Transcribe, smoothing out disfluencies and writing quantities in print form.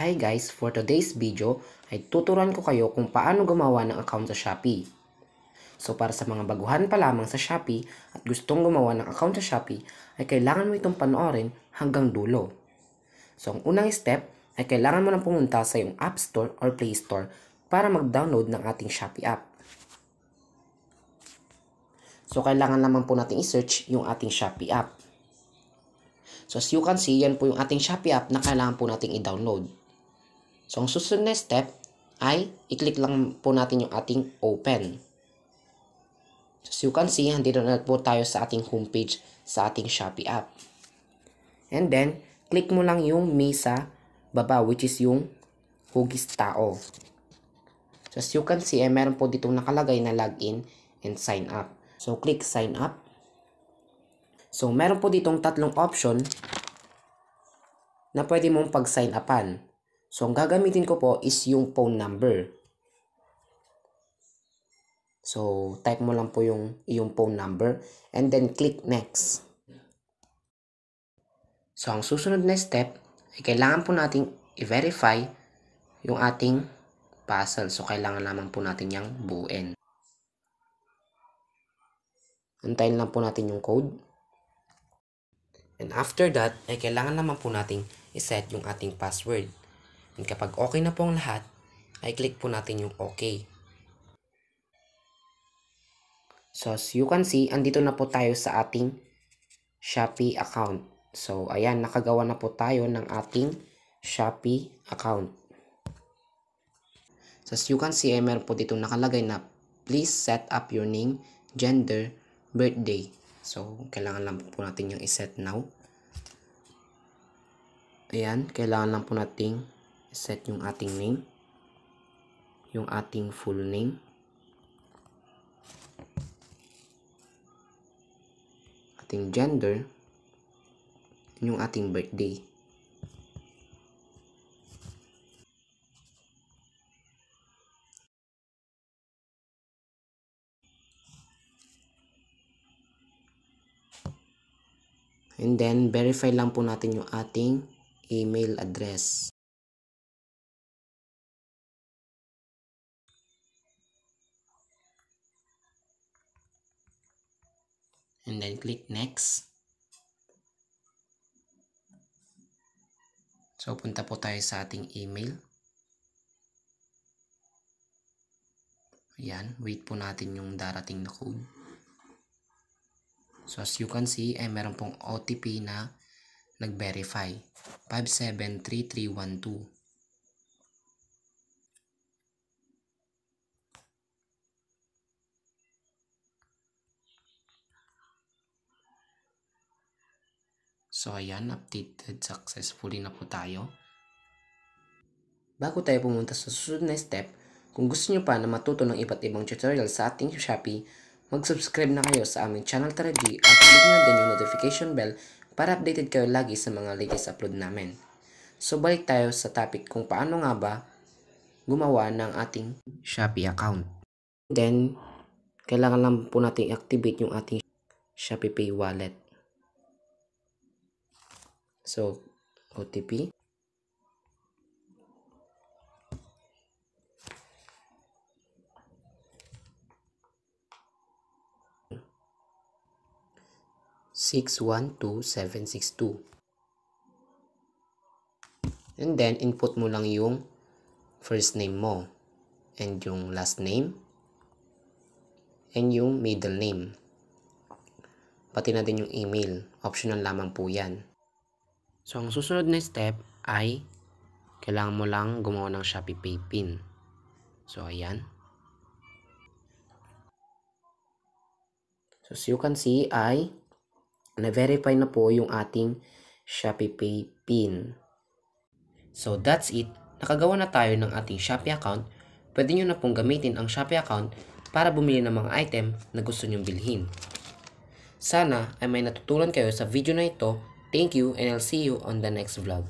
Hi guys, for today's video ay tuturuan ko kayo kung paano gumawa ng account sa Shopee. So para sa mga baguhan pa lamang sa Shopee at gustong gumawa ng account sa Shopee ay kailangan mo itong panoorin hanggang dulo. So ang unang step ay kailangan mo nang pumunta sa iyong App Store or Play Store para mag-download ng ating Shopee app. So kailangan naman po natin i-search yung ating Shopee app. So as you can see, yan po yung ating Shopee app na kailangan po nating i-download. So ang susunod na step ay i-click lang po natin yung ating open. So as you can see, andito na po tayo sa ating homepage sa ating Shopee app. And then, click mo lang yung me sa baba, which is yung hugis tao. So as you can see, meron po ditong nakalagay na login and sign up. So click sign up. So meron po ditong tatlong option na pwede mong pag-sign upan. So ang gagamitin ko po is yung phone number. So type mo lang po yung phone number and then click next. So ang susunod na step ay kailangan po nating i-verify yung ating puzzle. So kailangan naman po natin yang buuin. Antayin lang po natin yung code. And after that, ay kailangan naman po nating iset yung ating password. And kapag okay na po ang lahat, ay click po natin yung okay. So as you can see, andito na po tayo sa ating Shopee account. So ayan, nakagawa na po tayo ng ating Shopee account. So as you can see, ay meron po dito nakalagay na please set up your name, gender, birthday. So kailangan lang po natin yung iset now. Ayan, kailangan lang po nating set yung ating name, yung ating full name, ating gender, yung ating birthday. And then, verify lang po natin yung ating email address. And then, click next. So, punta po tayo sa ating email. Ayan, wait po natin yung darating na code. So, as you can see, ay meron pong OTP na nag-verify. 573312. So, ayan, updated successfully na po tayo. Bago tayo pumunta sa susunod na step, kung gusto nyo pa na matuto ng iba't ibang tutorial sa ating Shopee, mag-subscribe na kayo sa aming channel Tara-D at click nyo din yung notification bell para updated kayo lagi sa mga latest upload namin. So balik tayo sa topic kung paano nga ba gumawa ng ating Shopee account. Then, kailangan lang po natin i-activate yung ating Shopee Pay wallet. So, OTP. $612,762. And then, input mo lang yung first name mo, and yung last name, and yung middle name. Pati na din yung email. Optional lamang po yan. So, ang susunod na step ay kailangan mo lang gumawa ng Shopee Pay PIN. So, ayan. So, as you can see ay na-verify na po yung ating Shopee Pay PIN. So, that's it. Nakagawa na tayo ng ating Shopee account. Pwede nyo na pong gamitin ang Shopee account para bumili ng mga item na gusto nyong bilhin. Sana ay may natutunan kayo sa video na ito. Thank you and I'll see you on the next vlog.